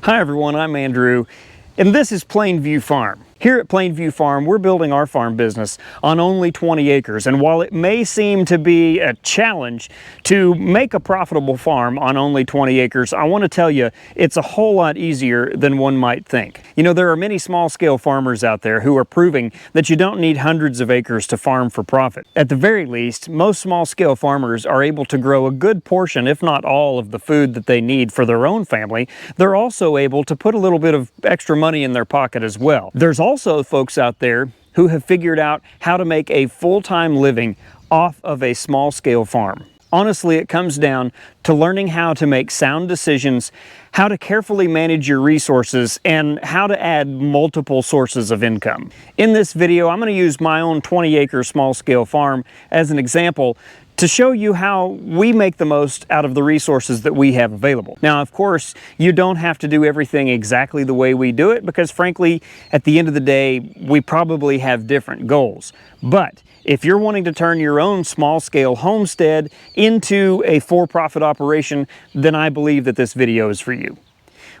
Hi everyone, I'm Andrew, and this is Plainview Farm. Here at Plainview Farm, we're building our farm business on only 20 acres, and while it may seem to be a challenge to make a profitable farm on only 20 acres, I want to tell you it's a whole lot easier than one might think. You know, there are many small-scale farmers out there who are proving that you don't need hundreds of acres to farm for profit. At the very least, most small-scale farmers are able to grow a good portion, if not all, of the food that they need for their own family. They're also able to put a little bit of extra money in their pocket as well. There's also folks out there who have figured out how to make a full-time living off of a small-scale farm. Honestly, it comes down to learning how to make sound decisions, how to carefully manage your resources, and how to add multiple sources of income. In this video, I'm going to use my own 20-acre small-scale farm as an example to show you how we make the most out of the resources that we have available. Now, of course, you don't have to do everything exactly the way we do it because, frankly, at the end of the day, we probably have different goals. But if you're wanting to turn your own small-scale homestead into a for-profit operation, then I believe that this video is for you.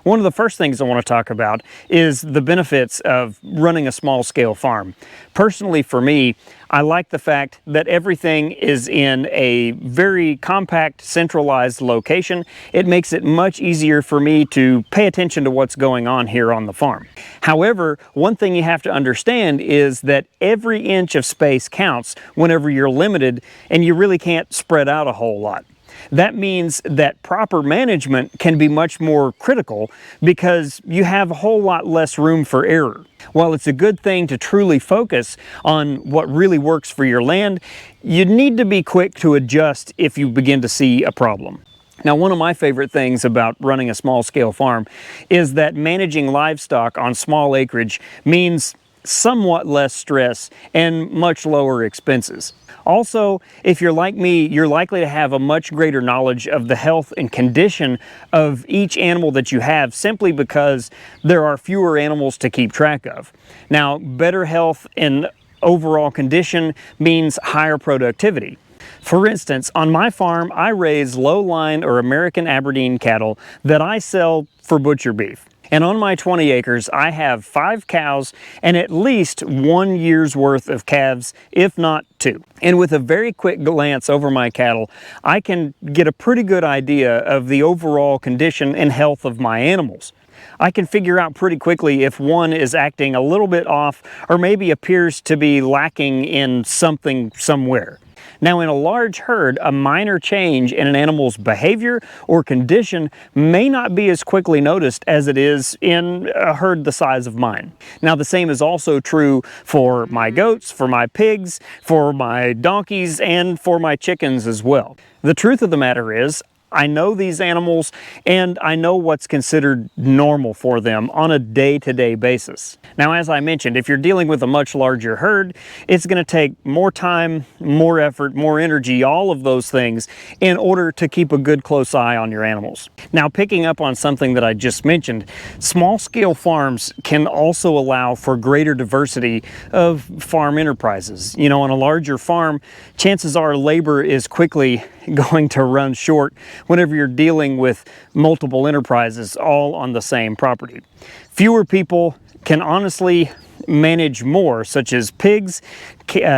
One of the first things I want to talk about is the benefits of running a small-scale farm. Personally, for me, I like the fact that everything is in a very compact, centralized location. It makes it much easier for me to pay attention to what's going on here on the farm. However, one thing you have to understand is that every inch of space counts whenever you're limited and you really can't spread out a whole lot. That means that proper management can be much more critical because you have a whole lot less room for error. While it's a good thing to truly focus on what really works for your land, you need to be quick to adjust if you begin to see a problem. Now, one of my favorite things about running a small-scale farm is that managing livestock on small acreage means somewhat less stress and much lower expenses. Also, if you're like me, you're likely to have a much greater knowledge of the health and condition of each animal that you have simply because there are fewer animals to keep track of. Now, better health and overall condition means higher productivity. For instance, on my farm, I raise low-line or American Aberdeen cattle that I sell for butcher beef. And on my 20 acres, I have 5 cows and at least 1 year's worth of calves, if not 2. And with a very quick glance over my cattle, I can get a pretty good idea of the overall condition and health of my animals. I can figure out pretty quickly if one is acting a little bit off or maybe appears to be lacking in something somewhere. Now, in a large herd, a minor change in an animal's behavior or condition may not be as quickly noticed as it is in a herd the size of mine. Now, the same is also true for my goats, for my pigs, for my donkeys, and for my chickens as well. The truth of the matter is, I know these animals and I know what's considered normal for them on a day-to-day basis. Now, as I mentioned, if you're dealing with a much larger herd, it's going to take more time, more effort, more energy, all of those things in order to keep a good close eye on your animals. Now, picking up on something that I just mentioned, small-scale farms can also allow for greater diversity of farm enterprises. You know, on a larger farm, chances are labor is quickly going to run short whenever you're dealing with multiple enterprises all on the same property. Fewer people can honestly manage more, such as pigs,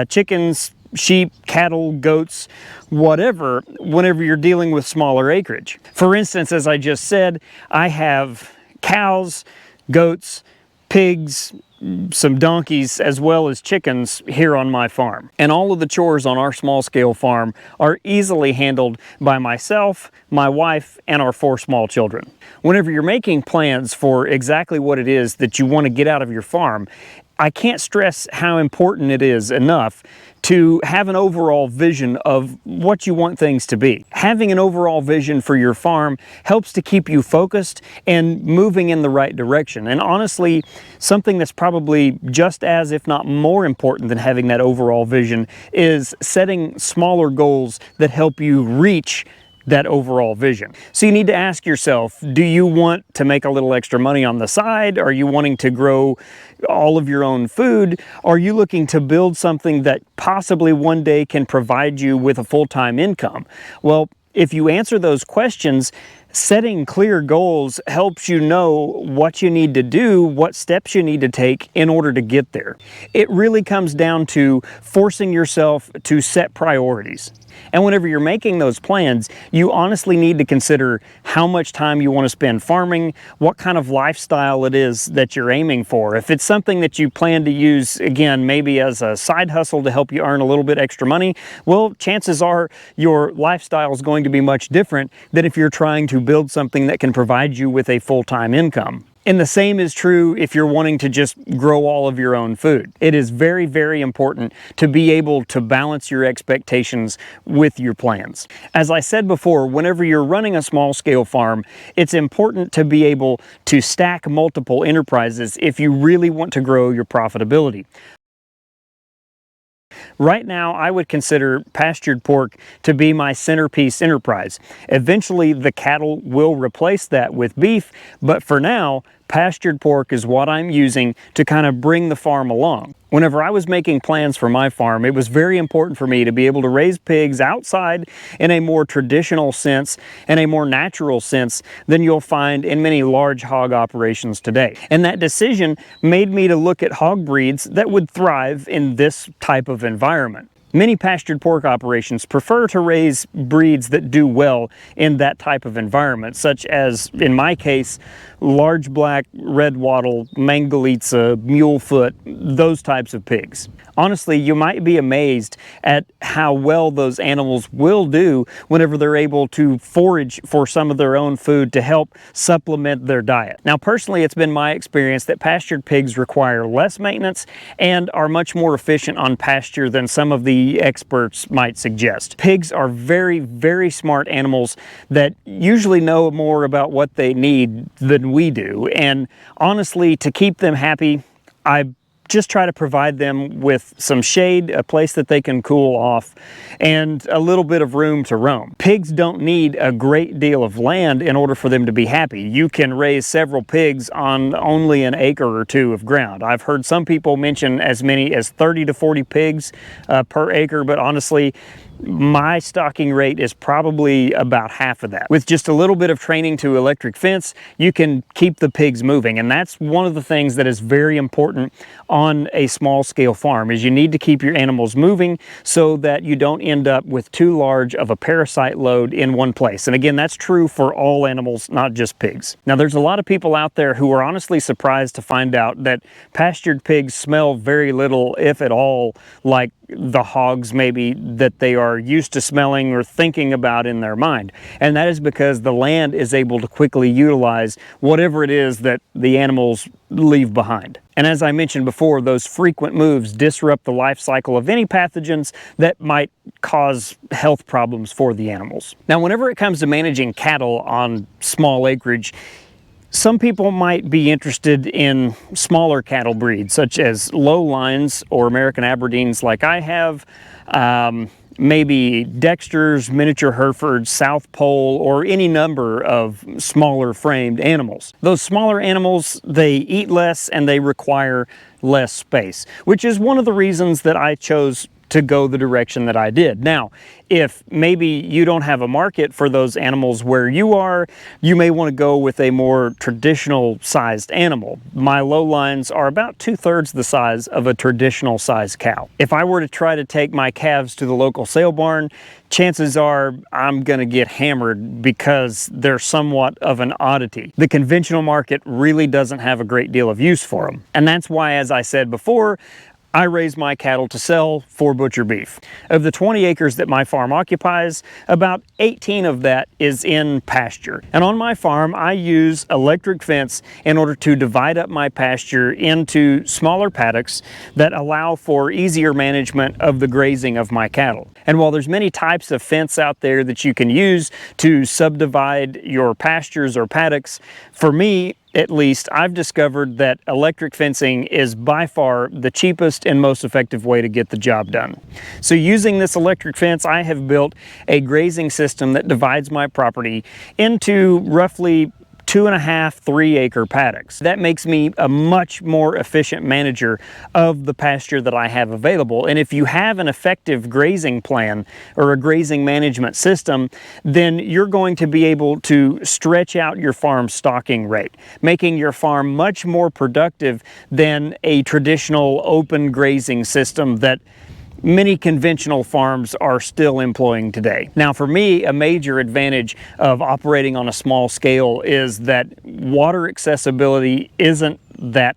chickens, sheep, cattle, goats, whatever, whenever you're dealing with smaller acreage. For instance, as I just said, I have cows, goats, pigs, some donkeys, as well as chickens here on my farm. And all of the chores on our small-scale farm are easily handled by myself, my wife, and our 4 small children. Whenever you're making plans for exactly what it is that you want to get out of your farm, I can't stress how important it is enough to have an overall vision of what you want things to be. Having an overall vision for your farm helps to keep you focused and moving in the right direction. And honestly, something that's probably just as, if not more important than having that overall vision is setting smaller goals that help you reach that overall vision. So you need to ask yourself, do you want to make a little extra money on the side? Are you wanting to grow all of your own food? Are you looking to build something that possibly one day can provide you with a full-time income? Well, if you answer those questions, Setting clear goals helps you know what you need to do, what steps you need to take in order to get there. It really comes down to forcing yourself to set priorities. And whenever you're making those plans, you honestly need to consider how much time you want to spend farming, what kind of lifestyle it is that you're aiming for. If it's something that you plan to use, again, maybe as a side hustle to help you earn a little bit extra money, well, chances are your lifestyle is going to be much different than if you're trying to build something that can provide you with a full-time income. And the same is true if you're wanting to just grow all of your own food. It is very, very important to be able to balance your expectations with your plans. As I said before, whenever you're running a small-scale farm, it's important to be able to stack multiple enterprises if you really want to grow your profitability. Right now, I would consider pastured pork to be my centerpiece enterprise. Eventually, the cattle will replace that with beef, but for now, pastured pork is what I'm using to kind of bring the farm along. Whenever I was making plans for my farm, it was very important for me to be able to raise pigs outside in a more traditional sense and a more natural sense than you'll find in many large hog operations today. And that decision made me to look at hog breeds that would thrive in this type of environment. Many pastured pork operations prefer to raise breeds that do well in that type of environment, such as, in my case, large black, red wattle, Mangalitsa, mulefoot, those types of pigs. Honestly, you might be amazed at how well those animals will do whenever they're able to forage for some of their own food to help supplement their diet. Now, personally, it's been my experience that pastured pigs require less maintenance and are much more efficient on pasture than some of the experts might suggest. Pigs are very, very smart animals that usually know more about what they need than we do. And honestly, to keep them happy, I just try to provide them with some shade, a place that they can cool off, and a little bit of room to roam. Pigs don't need a great deal of land in order for them to be happy. You can raise several pigs on only an acre or two of ground. I've heard some people mention as many as 30 to 40 pigs per acre, but honestly, my stocking rate is probably about half of that. With just a little bit of training to electric fence, you can keep the pigs moving. And that's one of the things that is very important on a small scale farm, is you need to keep your animals moving so that you don't end up with too large of a parasite load in one place. And again, that's true for all animals, not just pigs. Now, there's a lot of people out there who are honestly surprised to find out that pastured pigs smell very little, if at all, like the hogs maybe that they are used to smelling or thinking about in their mind. And that is because the land is able to quickly utilize whatever it is that the animals leave behind. And as I mentioned before, those frequent moves disrupt the life cycle of any pathogens that might cause health problems for the animals. Now, whenever it comes to managing cattle on small acreage, some people might be interested in smaller cattle breeds, such as low lines or American Aberdeens like I have, maybe Dexters, miniature Herefords, South Pole, or any number of smaller framed animals. Those smaller animals, they eat less and they require less space, which is one of the reasons that I chose to go the direction that I did. Now, if maybe you don't have a market for those animals where you are, you may want to go with a more traditional sized animal. My low lines are about 2/3 the size of a traditional sized cow. If I were to try to take my calves to the local sale barn, chances are I'm going to get hammered because they're somewhat of an oddity. The conventional market really doesn't have a great deal of use for them. And that's why, as I said before, I raise my cattle to sell for butcher beef. Of the 20 acres that my farm occupies, about 18 of that is in pasture. And on my farm, I use electric fence in order to divide up my pasture into smaller paddocks that allow for easier management of the grazing of my cattle. And while there's many types of fence out there that you can use to subdivide your pastures or paddocks, for me, at least, I've discovered that electric fencing is by far the cheapest and most effective way to get the job done. So using this electric fence, I have built a grazing system that divides my property into roughly 2.5, 3-acre paddocks. That makes me a much more efficient manager of the pasture that I have available. And if you have an effective grazing plan or a grazing management system, then you're going to be able to stretch out your farm stocking rate, making your farm much more productive than a traditional open grazing system that many conventional farms are still employing today. Now, for me, a major advantage of operating on a small scale is that water accessibility isn't that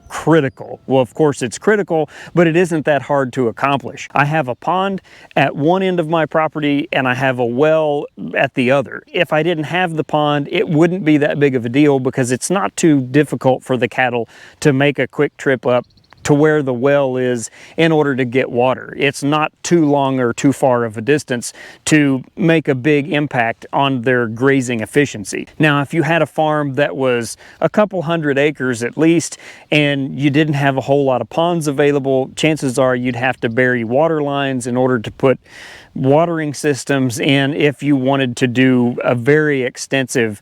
critical. Well, of course it's critical, but it isn't that hard to accomplish. I have a pond at one end of my property and I have a well at the other. If I didn't have the pond, it wouldn't be that big of a deal because it's not too difficult for the cattle to make a quick trip up to where the well is in order to get water. It's not too long or too far of a distance to make a big impact on their grazing efficiency. Now, if you had a farm that was a couple hundred acres at least, and you didn't have a whole lot of ponds available, chances are you'd have to bury water lines in order to put watering systems in if you wanted to do a very extensive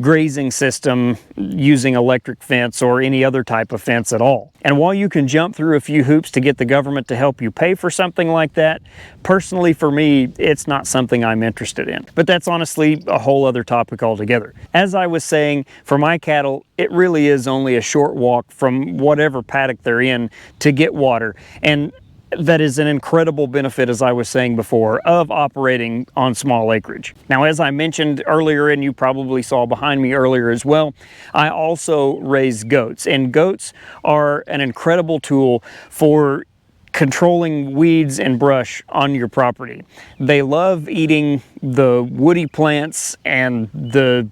grazing system using electric fence or any other type of fence at all. And while you can jump through a few hoops to get the government to help you pay for something like that, personally for me, it's not something I'm interested in. But that's honestly a whole other topic altogether. As I was saying, for my cattle, it really is only a short walk from whatever paddock they're in to get water. And that is an incredible benefit, as I was saying before, of operating on small acreage. Now, as I mentioned earlier, and you probably saw behind me earlier as well, I also raise goats. And goats are an incredible tool for controlling weeds and brush on your property. They love eating the woody plants and the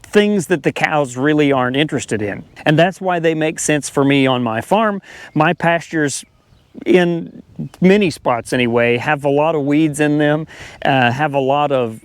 things that the cows really aren't interested in. And that's why they make sense for me on my farm. My pastures, in many spots anyway, have a lot of weeds in them, have a lot of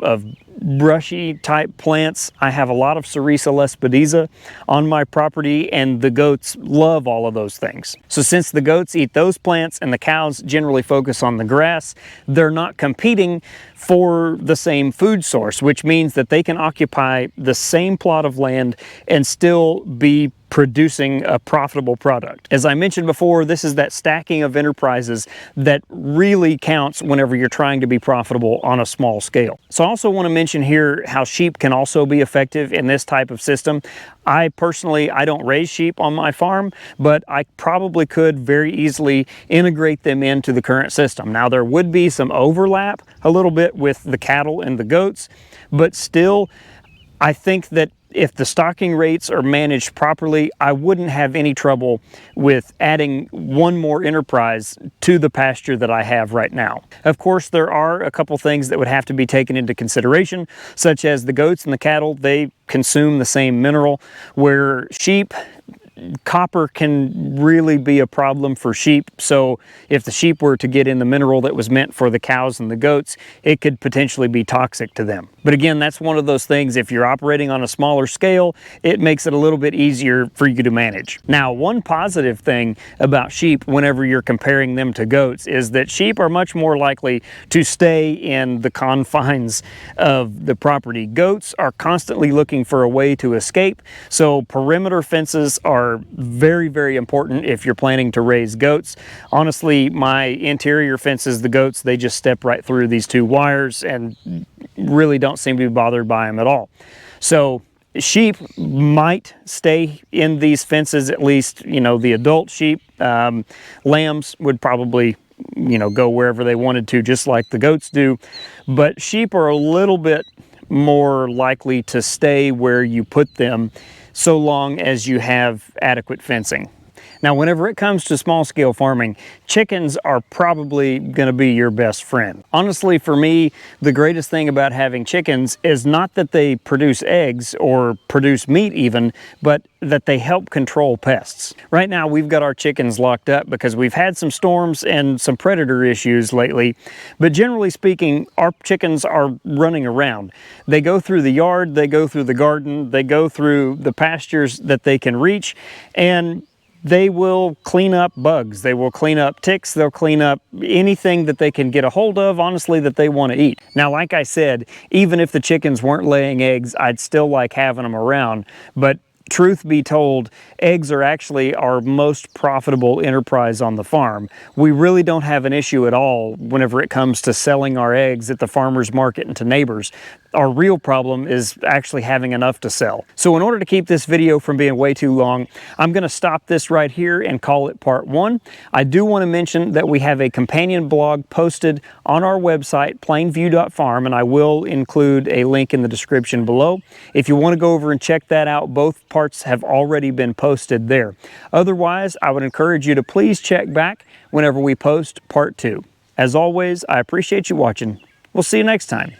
brushy type plants. I have a lot of Cerisa lespedeza on my property, and the goats love all of those things. So since the goats eat those plants and the cows generally focus on the grass, they're not competing for the same food source, which means that they can occupy the same plot of land and still be producing a profitable product. As I mentioned before, this is that stacking of enterprises that really counts whenever you're trying to be profitable on a small scale. So I also want to mention here how sheep can also be effective in this type of system. I personally don't raise sheep on my farm, but I probably could very easily integrate them into the current system. Now, there would be some overlap a little bit with the cattle and the goats, but still, I think that if the stocking rates are managed properly, I wouldn't have any trouble with adding one more enterprise to the pasture that I have right now. Of course, there are a couple things that would have to be taken into consideration, such as the goats and the cattle, they consume the same mineral, where sheep, copper can really be a problem for sheep. So if the sheep were to get in the mineral that was meant for the cows and the goats, it could potentially be toxic to them. But again, that's one of those things, if you're operating on a smaller scale, it makes it a little bit easier for you to manage. Now, one positive thing about sheep whenever you're comparing them to goats is that sheep are much more likely to stay in the confines of the property. Goats are constantly looking for a way to escape, so perimeter fences are very, very important if you're planning to raise goats. Honestly, my interior fences, the goats, they just step right through these two wires and really don't seem to be bothered by them at all. So sheep might stay in these fences, at least, you know, the adult sheep. Lambs would probably, you know, go wherever they wanted to, just like the goats do. But sheep are a little bit more likely to stay where you put them, so long as you have adequate fencing. Now, whenever it comes to small scale farming, chickens are probably going to be your best friend. Honestly, for me, the greatest thing about having chickens is not that they produce eggs or produce meat even, but that they help control pests. Right now, we've got our chickens locked up because we've had some storms and some predator issues lately. But generally speaking, our chickens are running around. They go through the yard, they go through the garden, they go through the pastures that they can reach, and they will clean up bugs, they will clean up ticks, they'll clean up anything that they can get a hold of, honestly, that they want to eat. Now, like I said, even if the chickens weren't laying eggs, I'd still like having them around, but truth be told, eggs are actually our most profitable enterprise on the farm. We really don't have an issue at all whenever it comes to selling our eggs at the farmer's market and to neighbors. Our real problem is actually having enough to sell. So in order to keep this video from being way too long, I'm going to stop this right here and call it part 1. I do want to mention that we have a companion blog posted on our website, plainview.farm, and I will include a link in the description below. If you want to go over and check that out, both parts have already been posted there. Otherwise, I would encourage you to please check back whenever we post part 2. As always, I appreciate you watching. We'll see you next time.